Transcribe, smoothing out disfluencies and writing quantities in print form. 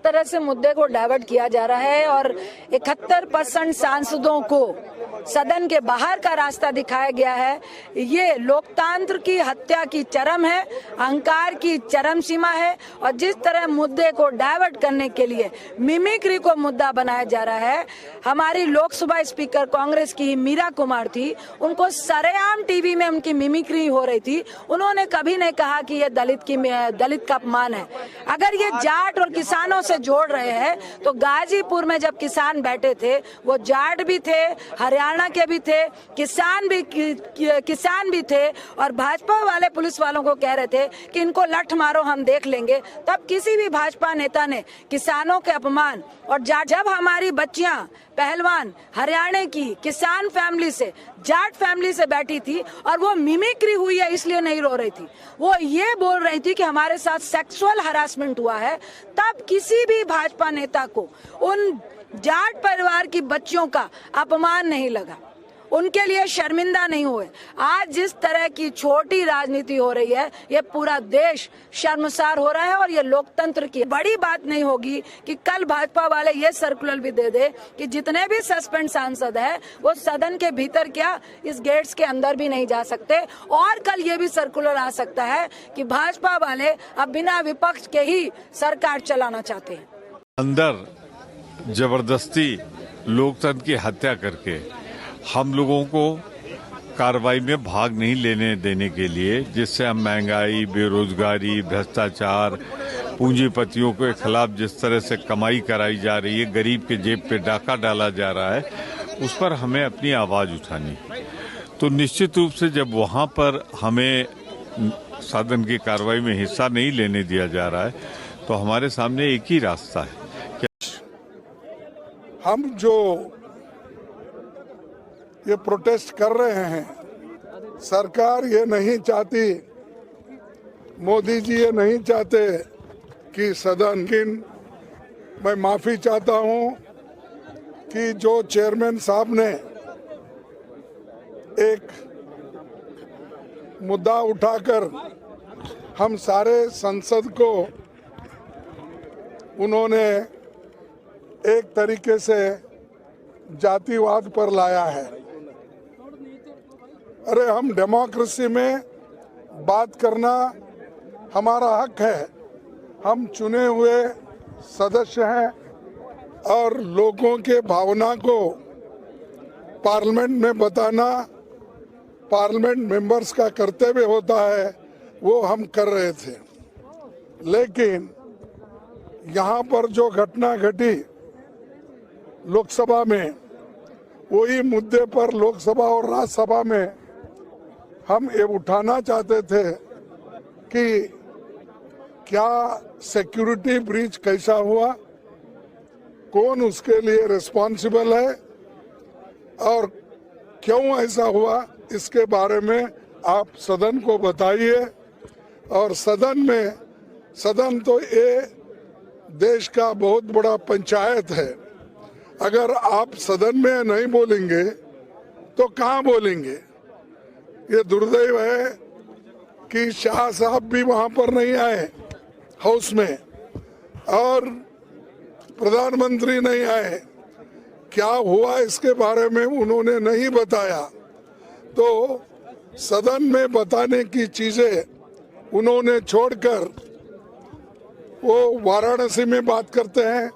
तरह से मुद्दे को डाइवर्ट किया जा रहा है और 71% सांसदों को सदन के बाहर का रास्ता दिखाया गया है। ये लोकतंत्र की हत्या की चरम है, अहंकार की चरम सीमा है। और जिस तरह मुद्दे को डाइवर्ट करने के लिए मिमिक्री को मुद्दा बनाया जा रहा है, हमारी लोकसभा स्पीकर कांग्रेस की मीरा कुमार थी, उनको सरेआम टीवी में उनकी मिमिक्री हो रही थी। उन्होंने कभी नहीं कहा कि ये दलित का अपमान है। अगर ये जाट और किसानों से जोड़ रहे हैं तो गाजीपुर में जब किसान बैठे थे वो जाट भी थे, हरियाणा के भी थे, किसान भी थे और भाजपा वाले पुलिस वालों को कह रहे थे कि इनको लठ मारो, हम देख लेंगे। तब किसी भी भाजपा नेता ने किसानों के अपमान और जब हमारी बच्चियां पहलवान हरियाणा की किसान फैमिली से जाट फैमिली से बैठी थी और वो मिमिक्री हुई है इसलिए नहीं रो रही थी, वो ये बोल रही थी कि हमारे साथ सेक्सुअल हरासमेंट हुआ है, तब किसी भी भाजपा नेता को उन जाट परिवार की बच्चियों का अपमान नहीं लगा, उनके लिए शर्मिंदा नहीं हुए। आज जिस तरह की छोटी राजनीति हो रही है, ये पूरा देश शर्मसार हो रहा है और ये लोकतंत्र की बड़ी बात नहीं होगी कि कल भाजपा वाले ये सर्कुलर भी दे दे कि जितने भी सस्पेंड सांसद है वो सदन के भीतर क्या इस गेट्स के अंदर भी नहीं जा सकते। और कल ये भी सर्कुलर आ सकता है कि भाजपा वाले अब बिना विपक्ष के ही सरकार चलाना चाहते हैं। अंदर जबरदस्ती लोकतंत्र की हत्या करके हम लोगों को कार्रवाई में भाग नहीं लेने देने के लिए, जिससे हम महंगाई, बेरोजगारी, भ्रष्टाचार, पूंजीपतियों के खिलाफ जिस तरह से कमाई कराई जा रही है, गरीब के जेब पे डाका डाला जा रहा है, उस पर हमें अपनी आवाज उठानी। तो निश्चित रूप से जब वहां पर हमें सदन की कार्रवाई में हिस्सा नहीं लेने दिया जा रहा है तो हमारे सामने एक ही रास्ता है। हम जो ये प्रोटेस्ट कर रहे हैं, सरकार ये नहीं चाहती, मोदी जी ये नहीं चाहते कि सदन की, मैं माफी चाहता हूं कि जो चेयरमैन साहब ने एक मुद्दा उठाकर हम सारे संसद को उन्होंने एक तरीके से जातिवाद पर लाया है। अरे हम डेमोक्रेसी में बात करना हमारा हक है, हम चुने हुए सदस्य हैं और लोगों के भावना को पार्लियामेंट में बताना पार्लियामेंट मेंबर्स का कर्तव्य होता है, वो हम कर रहे थे। लेकिन यहाँ पर जो घटना घटी लोकसभा में, वही मुद्दे पर लोकसभा और राज्यसभा में हम ये उठाना चाहते थे कि क्या सिक्योरिटी ब्रीच कैसा हुआ, कौन उसके लिए रिस्पॉन्सिबल है और क्यों ऐसा हुआ, इसके बारे में आप सदन को बताइए। और सदन तो ये देश का बहुत बड़ा पंचायत है, अगर आप सदन में नहीं बोलेंगे तो कहाँ बोलेंगे। ये दुर्दैव है कि शाह साहब भी वहां पर नहीं आए हाउस में और प्रधानमंत्री नहीं आए, क्या हुआ इसके बारे में उन्होंने नहीं बताया। तो सदन में बताने की चीजें उन्होंने छोड़कर वो वाराणसी में बात करते हैं,